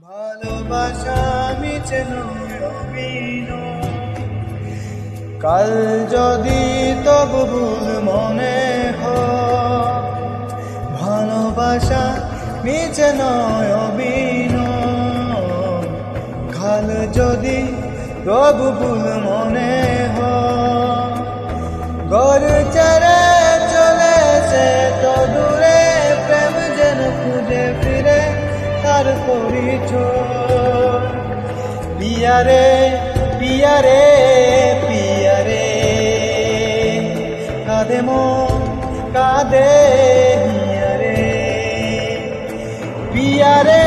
ভালোবাসা মিছে নয় অভিনয়, কাল যদি তবু ভুল মনে হয়। ভালোবাসা মিছে নয় অভিনয়, কাল যদি তবু ভুল মনে হয়। ঘর ছেড়ে চলেছে তো দূরে, প্রেম যেন খুঁজে ফিরে তার পরিচয়। পিয়ারে পিয়ারে পিয়ারে, কাঁদে মন কাঁদে হিয়ারে। পিয়ারে